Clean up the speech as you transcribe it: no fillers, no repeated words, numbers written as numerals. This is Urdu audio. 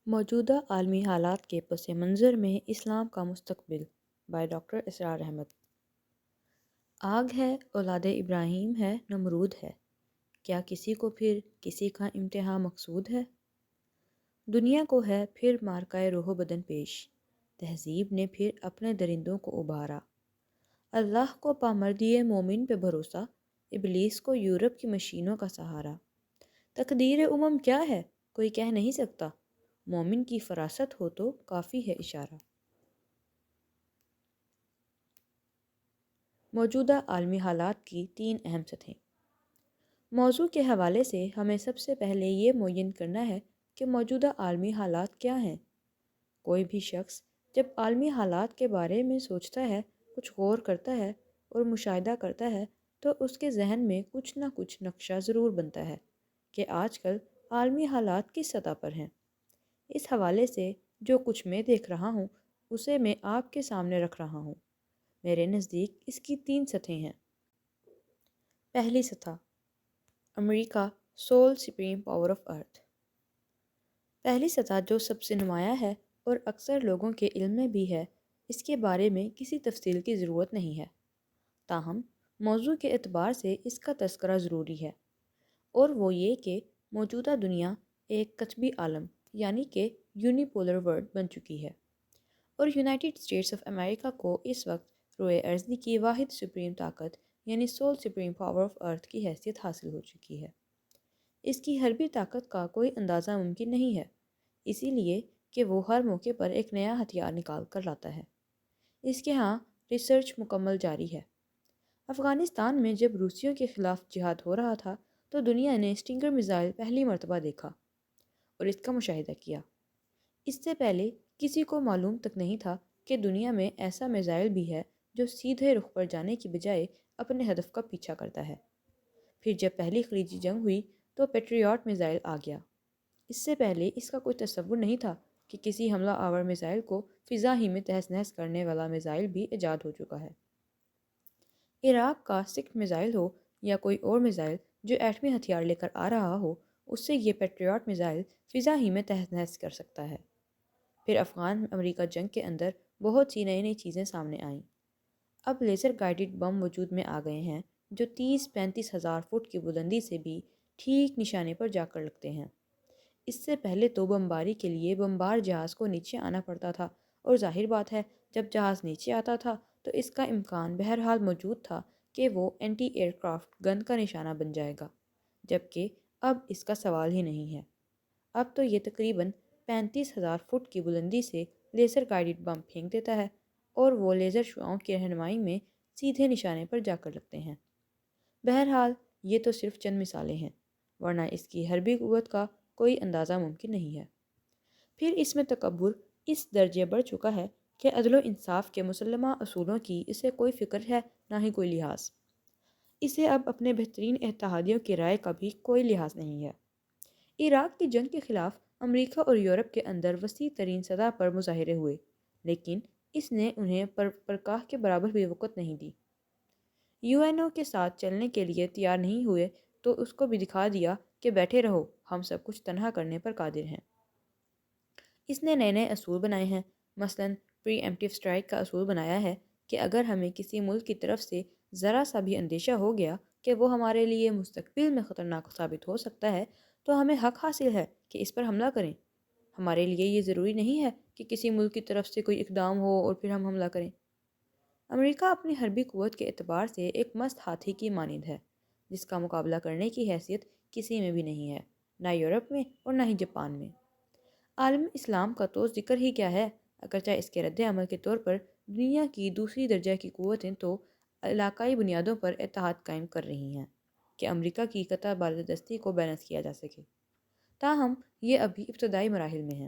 موجودہ عالمی حالات کے پس منظر میں اسلام کا مستقبل بائی ڈاکٹر اسرار احمد۔ آگ ہے اولاد ابراہیم ہے نمرود ہے، کیا کسی کو پھر کسی کا امتحان مقصود ہے؟ دنیا کو ہے پھر مارکائے روح و بدن پیش، تہذیب نے پھر اپنے درندوں کو ابھارا۔ اللہ کو پامردی مومن پہ بھروسہ، ابلیس کو یورپ کی مشینوں کا سہارا۔ تقدیر کیا ہے کوئی کہہ نہیں سکتا، مومن کی فراست ہو تو کافی ہے اشارہ۔ موجودہ عالمی حالات کی 3 اہم سطحیں۔ موضوع کے حوالے سے ہمیں سب سے پہلے یہ معین کرنا ہے کہ موجودہ عالمی حالات کیا ہیں۔ کوئی بھی شخص جب عالمی حالات کے بارے میں سوچتا ہے، کچھ غور کرتا ہے اور مشاہدہ کرتا ہے تو اس کے ذہن میں کچھ نہ کچھ نقشہ ضرور بنتا ہے کہ آج کل عالمی حالات کس سطح پر ہیں۔ اس حوالے سے جو کچھ میں دیکھ رہا ہوں اسے میں آپ کے سامنے رکھ رہا ہوں۔ میرے نزدیک اس کی 3 سطحیں ہیں۔ پہلی سطح، امریکہ sole supreme power of earth. پہلی سطح جو سب سے نمایاں ہے اور اکثر لوگوں کے علم میں بھی ہے، اس کے بارے میں کسی تفصیل کی ضرورت نہیں ہے، تاہم موضوع کے اعتبار سے اس کا تذکرہ ضروری ہے، اور وہ یہ کہ موجودہ دنیا ایک قطبی عالم یعنی کہ یونی پولر ورلڈ بن چکی ہے، اور یونائٹڈ اسٹیٹس آف امریکہ کو اس وقت روئے ارضی کی واحد سپریم طاقت یعنی سول سپریم پاور آف ارتھ کی حیثیت حاصل ہو چکی ہے۔ اس کی حربی طاقت کا کوئی اندازہ ممکن نہیں ہے، اسی لیے کہ وہ ہر موقع پر ایک نیا ہتھیار نکال کر لاتا ہے۔ اس کے ہاں ریسرچ مکمل جاری ہے۔ افغانستان میں جب روسیوں کے خلاف جہاد ہو رہا تھا تو دنیا نے اسٹنگر میزائل پہلی مرتبہ دیکھا اور اس کا مشاہدہ کیا۔ اس سے پہلے کسی کو معلوم تک نہیں تھا کہ دنیا میں ایسا میزائل بھی ہے جو سیدھے رخ پر جانے کی بجائے اپنے ہدف کا پیچھا کرتا ہے۔ پھر جب پہلی خلیجی جنگ ہوئی تو پیٹریاٹ میزائل آ گیا۔ اس سے پہلے اس کا کوئی تصور نہیں تھا کہ کسی حملہ آور میزائل کو فضا ہی میں تہس نہس کرنے والا میزائل بھی ایجاد ہو چکا ہے۔ عراق کا سکٹ میزائل ہو یا کوئی اور میزائل جو ایٹمی ہتھیار لے کر آ رہا ہو، اس سے یہ پیٹریاٹ میزائل فضا ہی میں تہس نہس کر سکتا ہے۔ پھر افغان امریکہ جنگ کے اندر بہت سی نئی چیزیں سامنے آئیں۔ اب لیزر گائیڈڈ بم وجود میں آ گئے ہیں جو 30-35 ہزار فٹ کی بلندی سے بھی ٹھیک نشانے پر جا کر لگتے ہیں۔ اس سے پہلے تو بمباری کے لیے بمبار جہاز کو نیچے آنا پڑتا تھا، اور ظاہر بات ہے جب جہاز نیچے آتا تھا تو اس کا امکان بہرحال موجود تھا کہ وہ اینٹی ایئر کرافٹ گن کا نشانہ بن جائے گا، جبکہ اب اس کا سوال ہی نہیں ہے۔ اب تو یہ تقریباً 35,000 فٹ کی بلندی سے لیزر گائیڈڈ بم پھینک دیتا ہے، اور وہ لیزر شعاؤں کی رہنمائی میں سیدھے نشانے پر جا کر لگتے ہیں۔ بہرحال یہ تو صرف چند مثالیں ہیں، ورنہ اس کی حربی قوت کا کوئی اندازہ ممکن نہیں ہے۔ پھر اس میں تکبر اس درجے بڑھ چکا ہے کہ عدل و انصاف کے مسلمہ اصولوں کی اسے کوئی فکر ہے نہ ہی کوئی لحاظ۔ اسے اب اپنے بہترین اتحادیوں کی رائے کا بھی کوئی لحاظ نہیں ہے۔ عراق کی جنگ کے خلاف امریکہ اور یورپ کے اندر وسیع ترین سطح پر مظاہرے ہوئے، لیکن اس نے انہیں پرکاہ کے برابر بھی وقت نہیں دی۔ UN کے ساتھ چلنے کے لیے تیار نہیں ہوئے تو اس کو بھی دکھا دیا کہ بیٹھے رہو، ہم سب کچھ تنہا کرنے پر قادر ہیں۔ اس نے نئے اصول بنائے ہیں، مثلاً پری ایمپٹیو اسٹرائک کا اصول بنایا ہے کہ اگر ہمیں کسی ملک کی طرف سے ذرا سا بھی اندیشہ ہو گیا کہ وہ ہمارے لیے مستقبل میں خطرناک ثابت ہو سکتا ہے تو ہمیں حق حاصل ہے کہ اس پر حملہ کریں۔ ہمارے لیے یہ ضروری نہیں ہے کہ کسی ملک کی طرف سے کوئی اقدام ہو اور پھر ہم حملہ کریں۔ امریکہ اپنی حربی قوت کے اعتبار سے ایک مست ہاتھی کی مانند ہے، جس کا مقابلہ کرنے کی حیثیت کسی میں بھی نہیں ہے، نہ یورپ میں اور نہ ہی جاپان میں۔ عالم اسلام کا تو ذکر ہی کیا ہے، اگرچہ اس کے رد عمل کے طور پر دنیا کی دوسری درجہ کی قوتیں تو علاقائی بنیادوں پر اتحاد قائم کر رہی ہیں کہ امریکہ کی قطع بالادستی کو بیلنس کیا جا سکے، تاہم یہ ابھی ابتدائی مراحل میں ہے۔